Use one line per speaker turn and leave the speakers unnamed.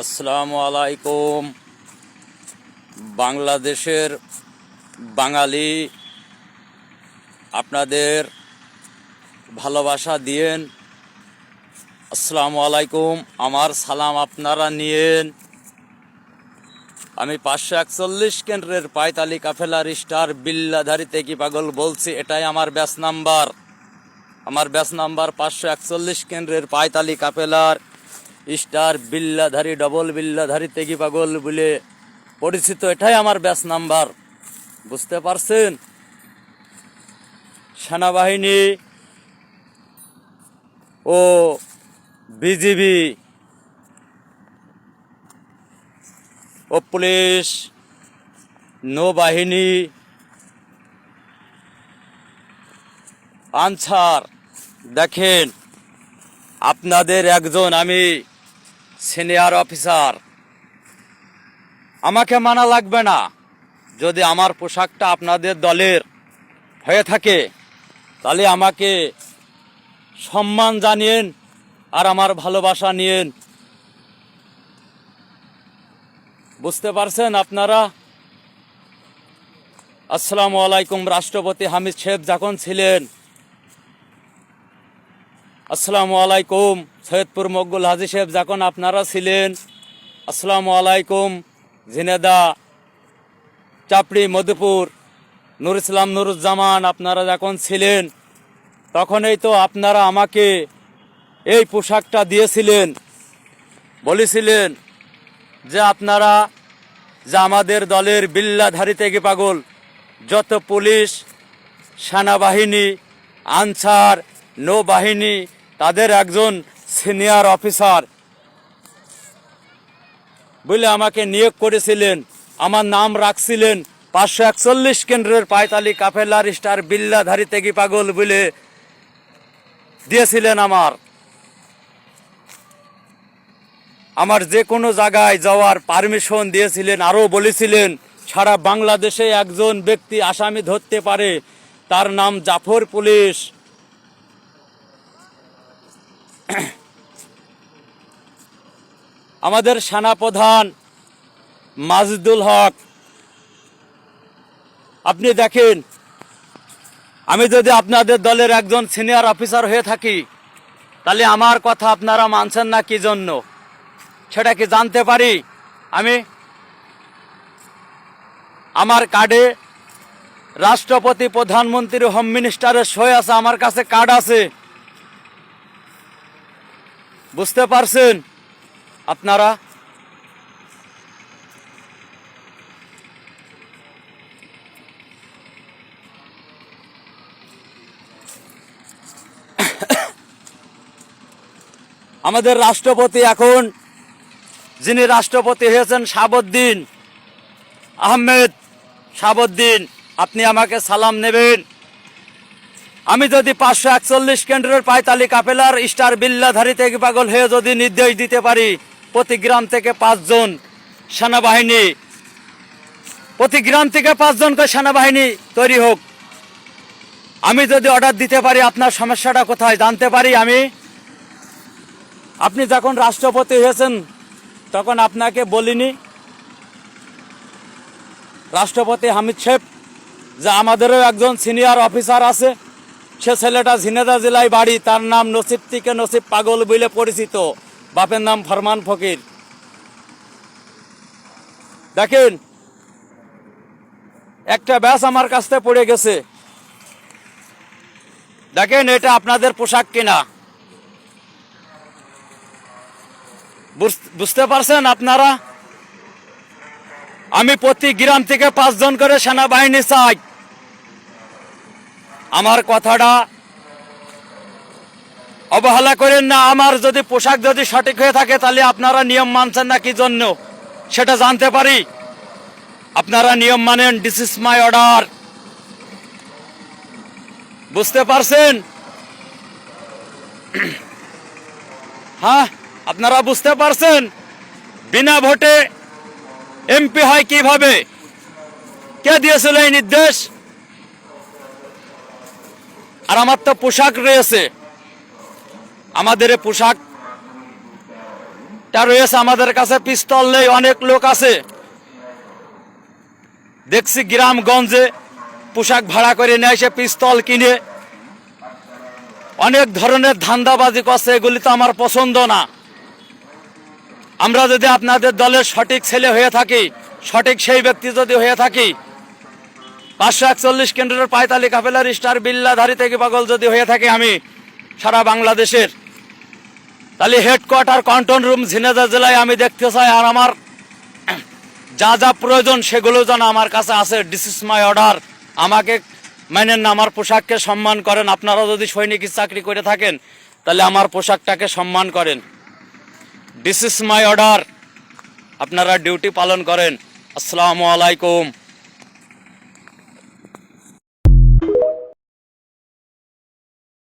আসসালামু আলাইকুম। বাংলাদেশের বাঙালি আপনাদের ভালোবাসা দিয়েন। আসসালামু আলাইকুম, আমার সালাম আপনারা নিয়েন। আমি 541 কেন্দ্রের পায়তালি কাফেলার স্টার বিল্লাধারী তেকি পাগল বলছি। এটাই আমার ব্যাচ নাম্বার। আমার ব্যাচ নাম্বার 541 কেন্দ্রের পায়তালি কাফেলার স্টার বিল্লাধারী ডবল বিল্লাধারী তেগি পাগল বলে পরিচিত। এটাই আমার ব্যাচ নাম্বার। বুঝতে পারছেন? সেনাবাহিনী ও বিজিবি ও পুলিশ, নৌবাহিনী, আনসার, দেখেন আপনাদের একজন আমি সিনিয়র অফিসার। আমাকে মানা লাগবে না। যদি আমার পোশাকটা আপনাদের দলের হয়ে থাকে তাহলে আমাকে সম্মান জানিয়েন আর আমার ভালোবাসা নিয়েন। বুঝতে পারছেন আপনারা? আসসালামু আলাইকুম। রাষ্ট্রপতি হামিদ সাহেব যখন ছিলেন, আসসালামু আলাইকুম। সৈয়দপুর মকবুল হাজী সাহেব যখন আপনারা ছিলেন, আসসালামু আলাইকুম। ঝিনেদা, চাপড়ি, মধুপুর, নুর ইসলাম, নুরুজ্জামান আপনারা যখন ছিলেন, তখনই তো আপনারা আমাকে এই পোশাকটা দিয়েছিলেন। বলেছিলেন যে আপনারা যে আমাদের দলের বিল্লাধারী তেগি পাগল যত পুলিশ, সেনাবাহিনী, আনসার, নৌবাহিনী তাদের একজন সিনিয়র অফিসার বলে আমাকে নিয়োগ করেছিলেন। আমার নাম রাখছিলেন 541 কেন্দ্রের পায়তালি কাফেলার স্টার বিল্লাধারী তেগি পাগল বলে দিয়েছিলেন। আমার যে কোনো জায়গায় যাওয়ার পারমিশন দিয়েছিলেন। আরও বলেছিলেন সারা বাংলাদেশে একজন ব্যক্তি আসামি ধরতে পারে, তার নাম জাফর পুলিশ। আমাদের সেনাপ্রধান মাজেদুল হক, আপনি দেখেন, আমি যদি আপনাদের দলের একজন সিনিয়র অফিসার হয়ে থাকি তাহলে আমার কথা আপনারা মানছেন না কি জন্য সেটা কি জানতে পারি? আমার কার্ডে রাষ্ট্রপতি, প্রধানমন্ত্রী, হোম মিনিস্টারের সই আছে। আমার কাছে কার্ড আছে। বুঝতে পারছেন আপনারা? আমাদের রাষ্ট্রপতি এখন যিনি রাষ্ট্রপতি হয়েছেন, শাহাবুদ্দিন আহমেদ। শাহাবুদ্দিন, আপনি আমাকে সালাম নেবেন। আমি যদি 541 কেন্দ্রের পায়তালি কাফেলার স্টার বিল্লাধারী তেগি পাগল হয়ে যদি নির্দেশ দিতে পারি প্রতি গ্রাম থেকে 5 জন সেনাবাহিনী, প্রতি গ্রাম থেকে 5 জন করে সেনাবাহিনী তৈরি হোক, আমি যদি অর্ডার দিতে পারি, আপনার সমস্যাটা কোথায় জানতে পারি আমি? আপনি যখন রাষ্ট্রপতি হয়েছেন তখন আপনাকে বলিনি রাষ্ট্রপতি হামিদ সাহেব যে আমাদেরও একজন সিনিয়র অফিসার আছে, সে ছেলেটা ঝিনেদা জেলায় বাড়ি, তার নাম নসিব থেকে নসিব পাগল বলে পরিচিত, বাপের নাম ফরমান ফকির। দেখেন, একটা ব্যাস আমার কাছ থেকে পড়ে গেছে। দেখেন, এটা আপনাদের পোশাক কিনা। বুঝতে পারছেন আপনারা? আমি প্রতি গ্রাম থেকে 5 জন করে সেনাবাহিনী চাই। আমার কথাটা অবহেলা করেন না। আমার যদি পোশাক যদি সঠিক হয়ে থাকে তাহলে আপনারা নিয়ম মানছেন না কি জন্য সেটা জানতে পারি? আপনারা নিয়ম মানেন। This is my order. বুঝতে পারছেন? হ্যাঁ, আপনারা বুঝতে পারছেন? বিনা ভোটে এমপি হয় কিভাবে? কে দিয়েছিল এই নির্দেশ? আর আমার তো পোশাক রয়েছে। আমাদের পোশাক রয়েছে, আমাদের কাছে পিস্তল নেই, অনেক লোক আছে। দেখছি গ্রামগঞ্জে পোশাক ভাড়া করে নেয়, সে পিস্তল কিনে অনেক ধরনের ধান্দাবাজি করছে। এগুলি তো আমার পছন্দ না। আমরা যদি আপনাদের দলের সঠিক ছেলে হয়ে থাকি, সঠিক সেই ব্যক্তি যদি হয়ে থাকি, 541 কেন্দ্রের পায়তালি কাফেলার স্টার বিল্লাধারী থেকে পাগল যদি হয়ে থাকে আমি সারা বাংলাদেশের, তাহলে হেডকোয়ার্টার কন্ট্রোল রুম ঝিনাইদহ জেলায় আমি দেখতে চাই। আর আমার যা যা প্রয়োজন সেগুলো যেন আমার কাছে আছে। This is my order. আমাকে মানেন না, আমার পোশাককে সম্মান করেন। আপনারা যদি সৈনিকের চাকরি করে থাকেন তাহলে আমার পোশাকটাকে সম্মান করেন। This is my order. আপনারা ডিউটি পালন করেন। আসসালামু আলাইকুম।